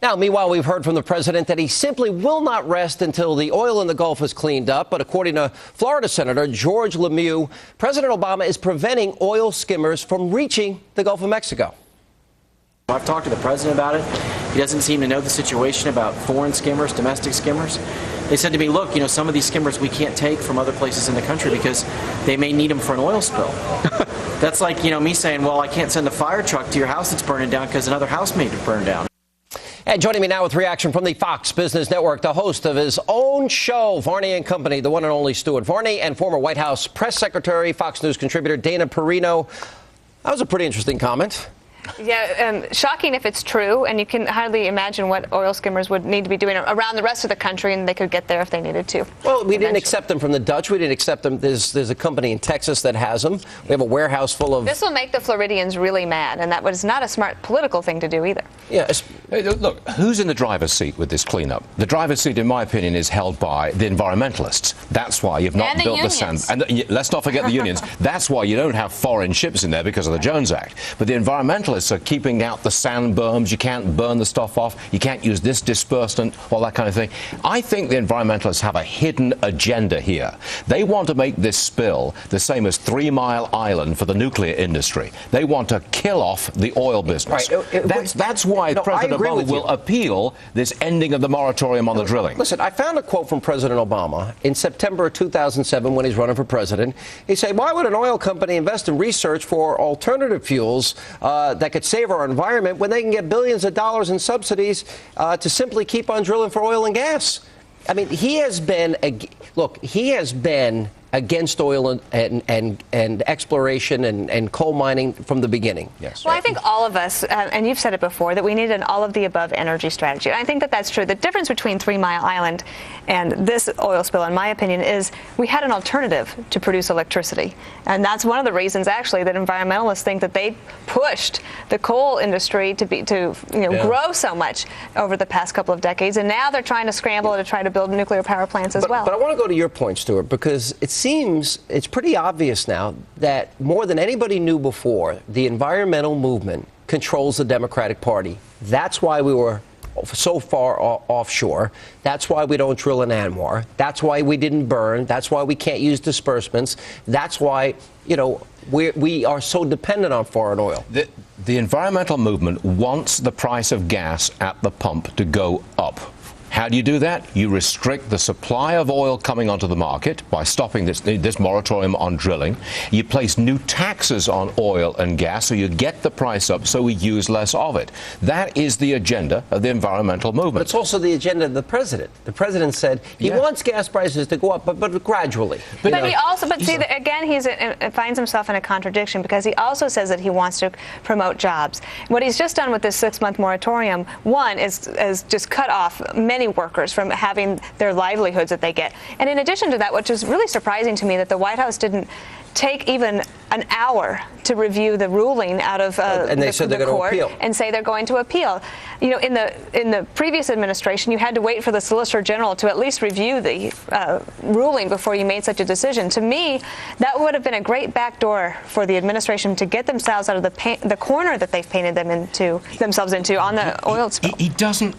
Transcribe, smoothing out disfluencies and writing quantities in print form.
Now, meanwhile, we've heard from the president that he simply will not rest until the oil in the Gulf is cleaned up. But according to Florida Senator George LeMieux, President Obama is preventing oil skimmers from reaching the Gulf of Mexico. I've talked to the president about it. He doesn't seem to know the situation about foreign skimmers, domestic skimmers. They said to me, look, some of these skimmers we can't take from other places in the country because they may need them for an oil spill. That's like, me saying, well, I can't send a fire truck to your house that's burning down because another house may burn down. And joining me now with reaction from the Fox Business Network, the host of his own show, Varney and Company, the one and only Stuart Varney, and former White House press secretary, Fox News contributor Dana Perino. That was a pretty interesting comment. Yeah, shocking if it's true, and you can hardly imagine what oil skimmers would need to be doing around the rest of the country, and they could get there if they needed to. Well, we didn't accept them from the Dutch. We didn't accept them. There's a company in Texas that has them. We have a warehouse full of... This will make the Floridians really mad, and that was not a smart political thing to do either. Yes. Hey, look, who's in the driver's seat with this cleanup? The driver's seat, in my opinion, is held by the environmentalists. That's why you've not built the sand. And let's not forget the unions. That's why you don't have foreign ships in there because of the Jones Act. But the environmentalists are keeping out the sand berms. You can't burn the stuff off. You can't use this dispersant, all that kind of thing. I think the environmentalists have a hidden agenda here. They want to make this spill the same as 3 Mile Island for the nuclear industry. They want to kill off the oil business. Right. That's why President Obama will appeal this ending of the moratorium on the drilling. Listen, I found a quote from President Obama in September of 2007 when he's running for president. He said, why would an oil company invest in research for alternative fuels that could save our environment when they can get billions of dollars in subsidies to simply keep on drilling for oil and gas? I mean, he has been against oil and exploration and coal mining from the beginning. Yes. Well, I think all of us, and you've said it before, that we need an all-of-the-above energy strategy. And I think that that's true. The difference between 3 Mile Island and this oil spill, in my opinion, is we had an alternative to produce electricity. And that's one of the reasons, actually, that environmentalists think that they pushed the coal industry to grow so much over the past couple of decades. And now they're trying to scramble to try to build nuclear power plants as well. But I want to go to your point, Stuart, because it seems it's pretty obvious now that more than anybody knew before, the environmental movement controls the Democratic Party. That's why we were so far offshore. That's why we don't drill in Anwar. That's why we didn't burn. That's why we can't use disbursements. That's why, we are so dependent on foreign oil. The environmental movement wants the price of gas at the pump to go up. How do you do that? You restrict the supply of oil coming onto the market by stopping this moratorium on drilling. You place new taxes on oil and gas so you get the price up so we use less of it. That is the agenda of the environmental movement. But it's also the agenda of the president. The president said he wants gas prices to go up, but gradually. But again, he finds himself in a contradiction because he also says that he wants to promote jobs. What he's just done with this 6-month moratorium, one, is just cut off many workers from having their livelihoods that they get. And in addition to that, which is really surprising to me, that the White House didn't take even an hour to review the ruling out of the court and say they're going to appeal. In the previous administration, you had to wait for the Solicitor General to at least review the ruling before you made such a decision. To me, that would have been a great backdoor for the administration to get themselves out of the corner that they've painted themselves into on the oil spill. He doesn't